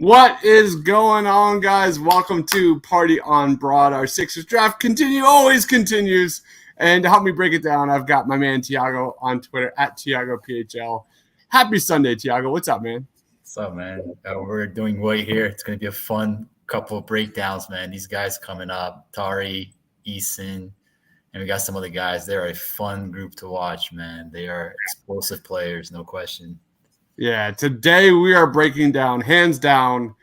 What is going on, guys? Welcome to Party on Broad. Our Sixers draft always continues. And to help me break it down, I've got my man Tiago on Twitter at TiagoPHL. Happy Sunday, Tiago. What's up, man? What's up, man? We're doing great here. It's going to be a fun couple of breakdowns, man. These guys coming up, Tari Eason, and we got some other guys. They're a fun group to watch, man. They are explosive players, no question. Yeah, today we are breaking down, hands down,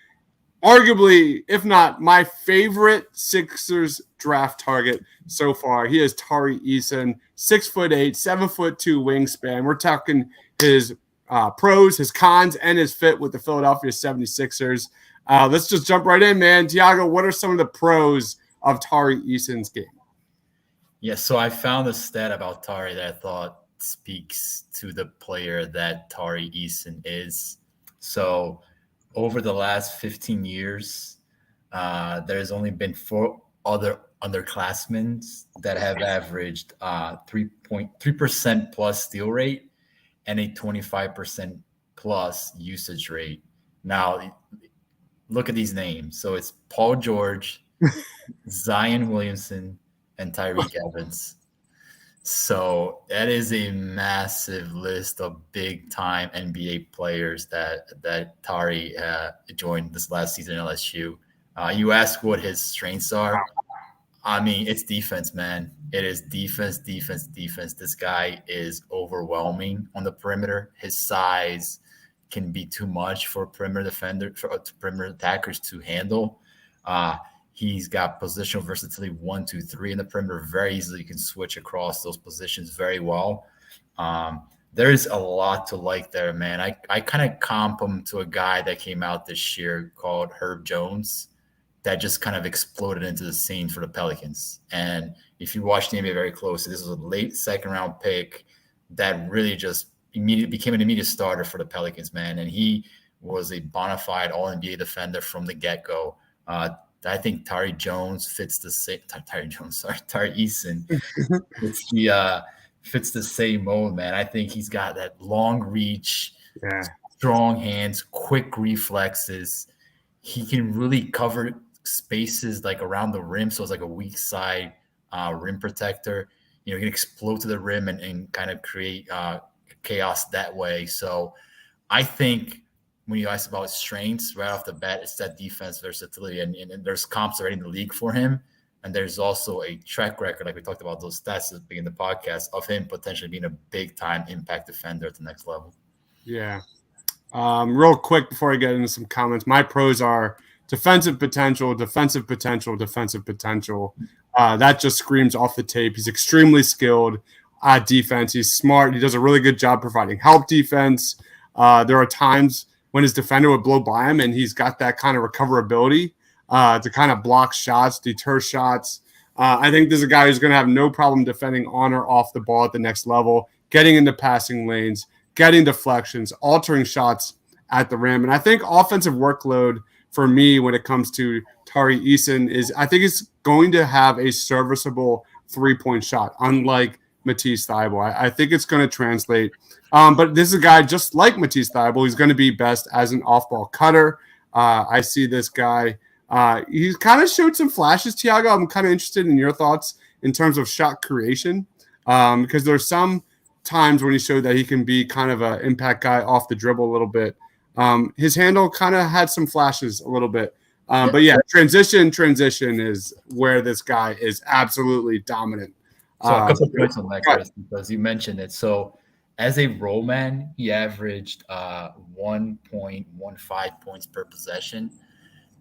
arguably, if not my favorite Sixers draft target so far. He is Tari Eason, 6'8", 7'2" wingspan. We're talking his pros, his cons, and his fit with the Philadelphia 76ers. Let's just jump right in, man. Tiago, what are some of the pros of Tari Eason's game? Yeah, so I found a stat about Tari that I thought speaks to the player that Tari Eason is. So over the last 15 years, there's only been 4 other underclassmen that have averaged 3.3% plus steal rate and a 25% plus usage rate. Now, look at these names. So it's Paul George, Zion Williamson, and Tyreke Evans. So that is a massive list of big-time NBA players that Tari joined this last season at LSU. You ask what his strengths are. I mean, it's defense, man. It is defense. This guy is overwhelming on the perimeter. His size can be too much for perimeter attackers to handle. He's got positional versatility 1, 2, 3 in the perimeter very easily. You can switch across those positions very well. There's a lot to like there, man. I kind of comp him to a guy that came out this year called Herb Jones that just kind of exploded into the scene for the Pelicans. And if you watch the NBA very closely, this was a late second-round pick that really just immediately became an immediate starter for the Pelicans, man. And he was a bona fide All-NBA defender from the get-go. I think Tari Eason fits the same mold, man. I think he's got that long reach, strong hands, quick reflexes. He can really cover spaces like around the rim, so it's like a weak side rim protector. You know, he can explode to the rim and kind of create chaos that way. So I think when you ask about strengths right off the bat, it's that defense versatility, and there's comps already in the league for him. And there's also a track record, like we talked about those stats at the beginning of the podcast, of him potentially being a big-time impact defender at the next level. Yeah. Real quick before I get into some comments, my pros are defensive potential. That just screams off the tape. He's extremely skilled at defense. He's smart. He does a really good job providing help defense. There are times when his defender would blow by him, and he's got that kind of recoverability to kind of block shots, deter shots. I think this is a guy who's going to have no problem defending on or off the ball at the next level, getting into passing lanes, getting deflections, altering shots at the rim. And I think offensive workload for me when it comes to Tari Eason is I think he's going to have a serviceable three-point shot, unlike Matisse Thybulle. I think it's going to translate. But this is a guy just like Matisse Thybulle. He's going to be best as an off-ball cutter. I see this guy. He's kind of showed some flashes, Tiago. I'm kind of interested in your thoughts in terms of shot creation because there's some times when he showed that he can be kind of an impact guy off the dribble a little bit. His handle kind of had some flashes a little bit. But, yeah, transition is where this guy is absolutely dominant. So a couple of points on that, Chris, because you mentioned it. So as a roll man, he averaged 1.15 points per possession.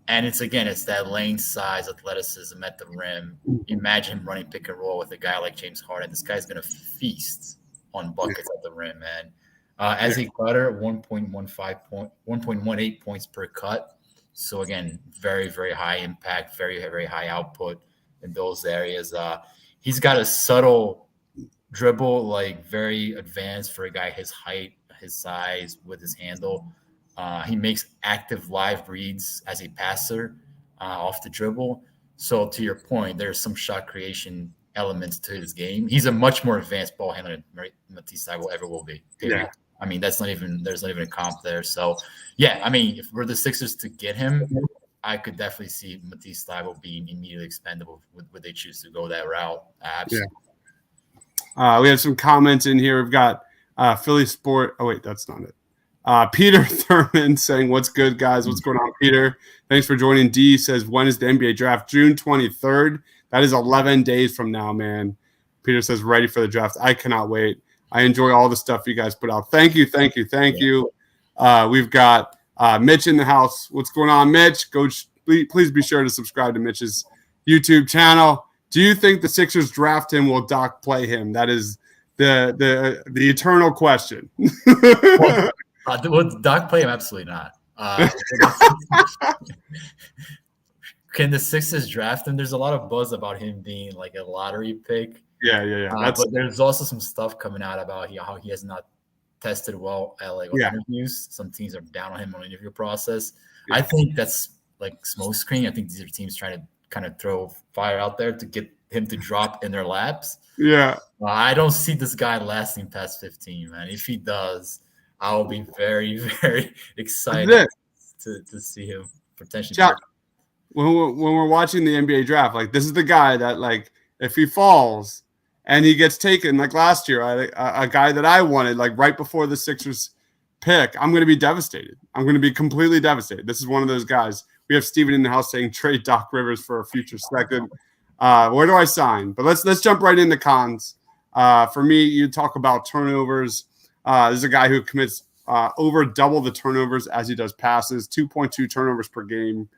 And it's that lane size, athleticism at the rim. Imagine him running pick and roll with a guy like James Harden. This guy's going to feast on buckets at the rim, man. As a cutter, 1.18 points per cut. So, again, very, very high impact, very, very high output in those areas. He's got a subtle dribble, like very advanced for a guy his height, his size, with his handle. He makes active live reads as a passer off the dribble. So to your point, there's some shot creation elements to his game. He's a much more advanced ball handler than Matisse Thybulle ever will be. Period. I mean, there's not even a comp there. So, yeah, I mean, if we're the Sixers to get him, I could definitely see Matisse Thybulle being immediately expendable would they choose to go that route. Absolutely. Yeah. We have some comments in here. We've got Philly Sport. Oh, wait, that's not it. Peter Thurman saying, what's good, guys? What's going on, Peter? Thanks for joining. D says, when is the NBA draft? June 23rd. That is 11 days from now, man. Peter says, ready for the draft. I cannot wait. I enjoy all the stuff you guys put out. Thank you. We've got Mitch in the house. What's going on, Mitch? Please be sure to subscribe to Mitch's YouTube channel. Do you think the Sixers draft him? Will Doc play him? That is the eternal question. Will Doc play him? Absolutely not. Can the Sixers draft him? There's a lot of buzz about him being like a lottery pick. Yeah. But there's also some stuff coming out about how he has not tested well at interviews. Some teams are down on him on the interview process. Yeah. I think that's like smoke screen. I think these are teams trying to kind of throw fire out there to get him to drop in their laps. Yeah. I don't see this guy lasting past 15, man. If he does, I will be very, very excited to see him potentially. When we're watching the NBA draft, like this is the guy that like if he falls and he gets taken like last year, a guy that I wanted like right before the Sixers pick, I'm going to be devastated. I'm going to be completely devastated. This is one of those guys. We have Steven in the house saying trade Doc Rivers for a future second. Where do I sign? But let's jump right into cons. For me, you talk about turnovers. There's a guy who commits over double the turnovers as he does passes, 2.2 turnovers per game.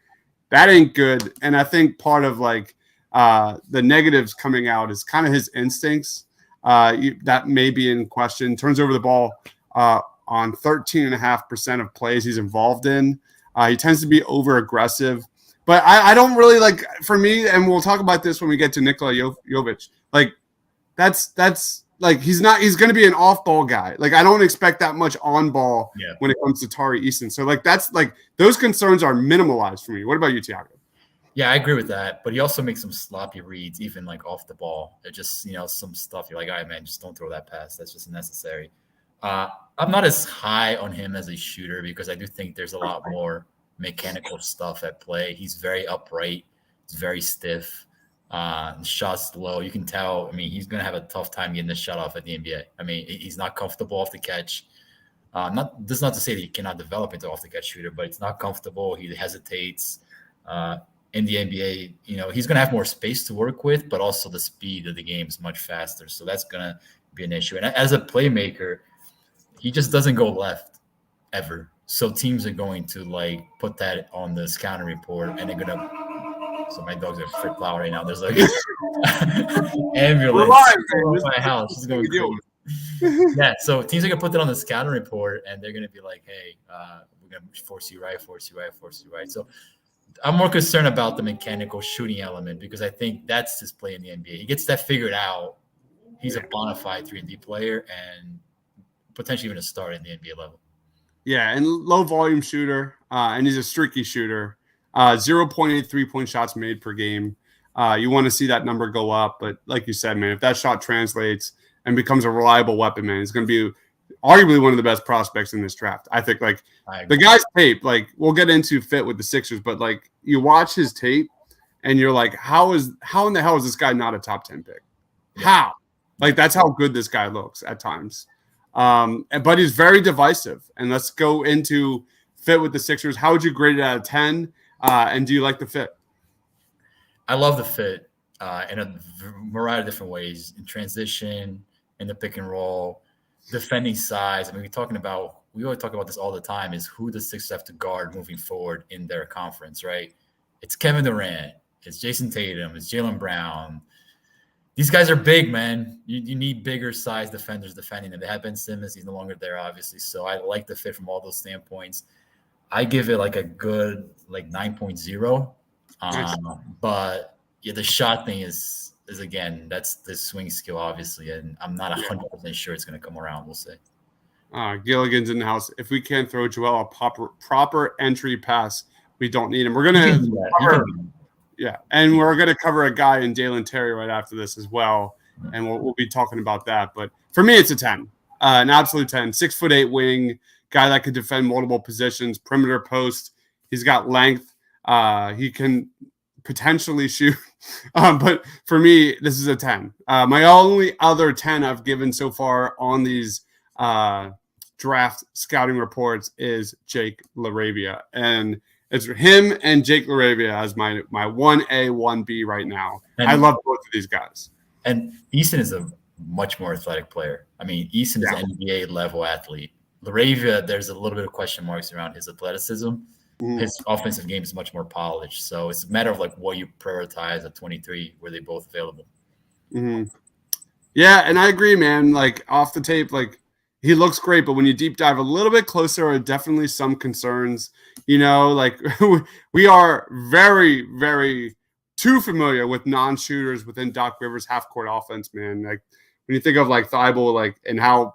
That ain't good. And I think part of like the negatives coming out is kind of his instincts. That may be in question. Turns over the ball on 13.5% of plays he's involved in. He tends to be over aggressive. But I don't really like, for me, and we'll talk about this when we get to Nikola Jovic. Like that's like he's going to be an off-ball guy. Like I don't expect that much on-ball when it comes to Tari Eason. So like that's like those concerns are minimalized for me. What about you, Tiago? Yeah, I agree with that. But he also makes some sloppy reads, even like off the ball. It just some stuff you're like, all right, man, just don't throw that pass. That's just unnecessary. I'm not as high on him as a shooter because I do think there's a lot more mechanical stuff at play. He's very upright. He's very stiff. Shots low. You can tell. I mean, he's going to have a tough time getting the shot off at the NBA. I mean, he's not comfortable off the catch. That's not to say that he cannot develop into off the catch shooter, but it's not comfortable. He hesitates. In the NBA, he's going to have more space to work with, but also the speed of the game is much faster. So that's going to be an issue. And as a playmaker, he just doesn't go left ever. So teams are going to like put that on the scouting report, and they're gonna. So my dogs are freaked out right now. There's like ambulance in my house. She's going crazy. Yeah, so teams are gonna put that on the scouting report, and they're gonna be like, "Hey, we're gonna force you right. So I'm more concerned about the mechanical shooting element because I think that's his play in the NBA. He gets that figured out. He's a bona fide 3-and-D player and potentially even a star in the NBA level. Yeah, and low volume shooter, and he's a streaky shooter. 0.8 3-point shots made per game. You want to see that number go up, but like you said, man, if that shot translates and becomes a reliable weapon, man, it's going to be arguably one of the best prospects in this draft. I think like the guy's tape, like we'll get into fit with the Sixers, but like you watch his tape and you're like, how in the hell is this guy not a top 10 pick? How? Like that's how good this guy looks at times. But he's very divisive. And let's go into fit with the Sixers. How would you grade it out of 10? And do you like the fit? I love the fit in a variety of different ways, in transition, in the pick and roll, defending size. I mean, we always talk about this all the time, is who the Sixers have to guard moving forward in their conference, right? It's Kevin Durant. It's Jason Tatum. It's Jaylen Brown. These guys are big, man. You need bigger size defenders defending them. They have Ben Simmons. He's no longer there, obviously. So I like the fit from all those standpoints. I give it like a good 9.0. Nice. But yeah, the shot thing is again, that's the swing skill, obviously. And I'm not 100% sure it's going to come around. We'll see. Gilligan's in the house. If we can't throw Joel a proper entry pass, we don't need him. We're going to and we're going to cover a guy in Dalen Terry right after this as well, and we'll be talking about that. But for me, it's a 10. an absolute 10. 6'8" wing, guy that could defend multiple positions, perimeter post. He's got length. He can potentially shoot. But for me, this is a 10. My only other 10 I've given so far on these draft scouting reports is Jake LaRavia. And it's him and Jake LaRavia as my 1A, 1B right now. And I love both of these guys. And Eason is a much more athletic player. I mean, Eason is an NBA level athlete. LaRavia, there's a little bit of question marks around his athleticism. His offensive game is much more polished. So it's a matter of like what you prioritize at 23. Were they both available? Yeah, and I agree, man. Like off the tape, like he looks great, but when you deep dive a little bit closer, there are definitely some concerns. You know, like we are very, very too familiar with non-shooters within Doc Rivers' half-court offense, man. Like when you think of like Thibault, like and how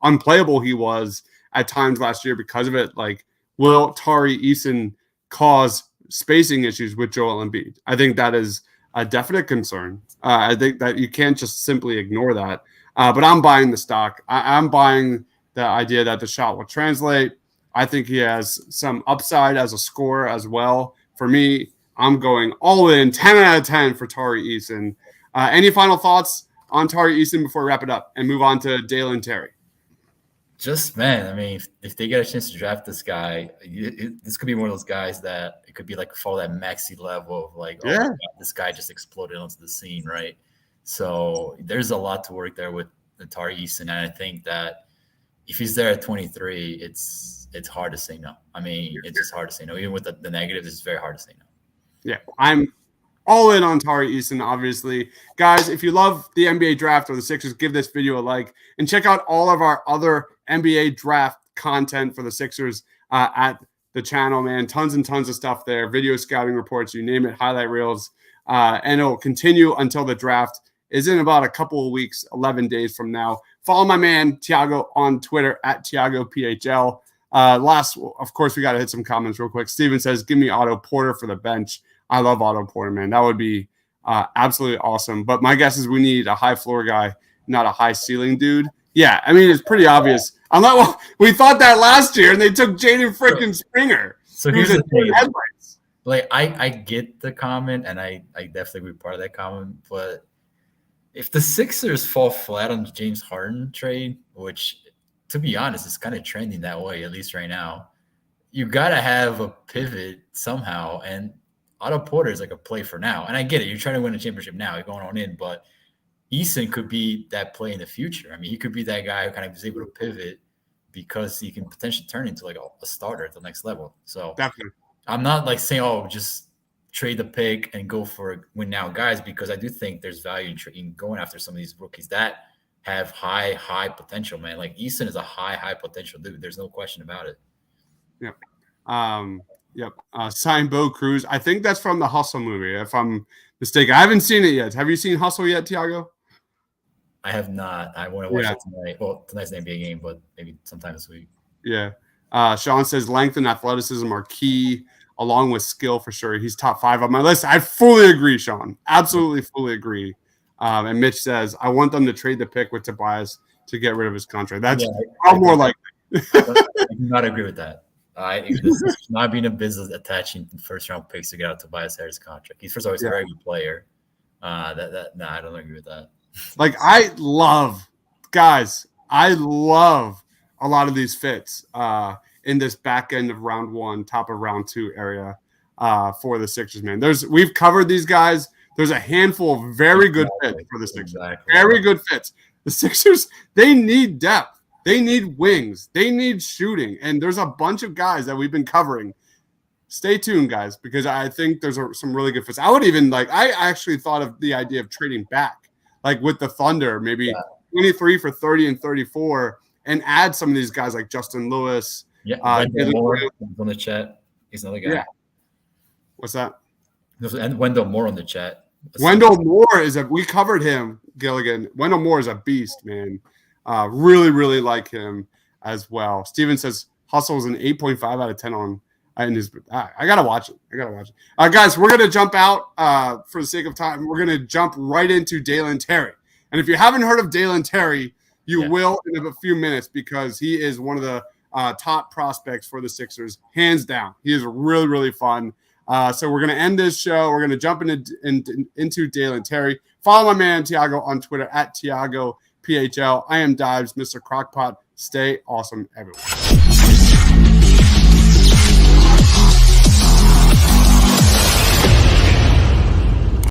unplayable he was at times last year because of it, like will Tari Eason cause spacing issues with Joel Embiid? I think that is a definite concern. I think that you can't just simply ignore that. But I'm buying the stock. I'm buying the idea that the shot will translate. I think he has some upside as a scorer as well. For me, I'm going all in, 10 out of 10 for Tari Eason. Any final thoughts on Tari Eason before we wrap it up and move on to Dalen Terry? Just, man, I mean, if they get a chance to draft this guy, this could be one of those guys that it could be like follow that maxi level of like, oh, God, this guy just exploded onto the scene, right? So there's a lot to work there with the Tari Eason, and I think that if he's there at 23, it's hard to say no. I mean, it's just hard to say no. Even with the negatives, it's very hard to say no. Yeah, I'm all in on Tari Eason, obviously. Guys, if you love the NBA draft or the Sixers, give this video a like and check out all of our other NBA draft content for the Sixers at the channel, man. Tons and tons of stuff there. Video scouting reports, you name it, highlight reels. And it'll continue until the draft is in about a couple of weeks, 11 days from now. Follow my man, Tiago, on Twitter at TiagoPHL. Last, of course, we got to hit some comments real quick. Steven says, give me Otto Porter for the bench. I love Otto Porter, man. That would be absolutely awesome. But my guess is we need a high floor guy, not a high ceiling dude. Yeah, I mean, it's pretty obvious. Well, we thought that last year, and they took Jaden freaking Springer. So here's the thing. Like, I get the comment, and I definitely be part of that comment. But if the Sixers fall flat on the James Harden trade, which, to be honest, is kind of trending that way, at least right now, you got to have a pivot somehow. And Otto Porter is like a play for now. And I get it. You're trying to win a championship now. You're going on in. But Eason could be that play in the future. I mean, he could be that guy who kind of is able to pivot because he can potentially turn into like a starter at the next level. So definitely. I'm not like saying, oh, just trade the pick and go for win now guys, because I do think there's value in going after some of these rookies that have high potential, man. Like Easton is a high potential dude. There's no question about it. Yep. Yep. Sign Bo Cruz. I think that's from the Hustle movie, if I'm mistaken. I haven't seen it yet. Have you seen Hustle yet, Tiago? I have not. I want to watch it tonight. Well, tonight's an NBA game, but maybe sometime this week. Yeah. Sean says length and athleticism are key, along with skill for sure. He's top 5 on my list. I fully agree, Sean. Absolutely fully agree. And Mitch says, I want them to trade the pick with Tobias to get rid of his contract. That's more likely. I do not agree with that. This is not being a business attaching first-round picks to get out Tobias Harris' contract. He's first of all, he's a very good player. I don't agree with that. Like, I love a lot of these fits in this back end of round 1, top of round 2 area for the Sixers, man. We've covered these guys. There's a handful of very good fits for the Sixers. Exactly. Very good fits. The Sixers, they need depth. They need wings. They need shooting. And there's a bunch of guys that we've been covering. Stay tuned, guys, because I think there's some really good fits. I actually thought of the idea of trading back, like with the Thunder, maybe 23 for 30 and 34, and add some of these guys like Justin Lewis. Yeah, Wendell Moore on the chat. He's another guy. Yeah. What's that? And Wendell Moore on the chat. Wendell Moore we covered him, Gilligan. Wendell Moore is a beast, man. Really, really like him as well. Steven says Hustle is an 8.5 out of 10 on in his. I gotta watch it. Guys, we're gonna jump out for the sake of time. We're gonna jump right into Dalen Terry. And if you haven't heard of Dalen Terry, You will in a few minutes because he is one of the top prospects for the Sixers, hands down. He is really, really fun. So we're going to end this show. We're going to jump into Dale and Terry. Follow my man Tiago on Twitter at TiagoPHL. I am Dives, Mr. Crockpot. Stay awesome, everyone.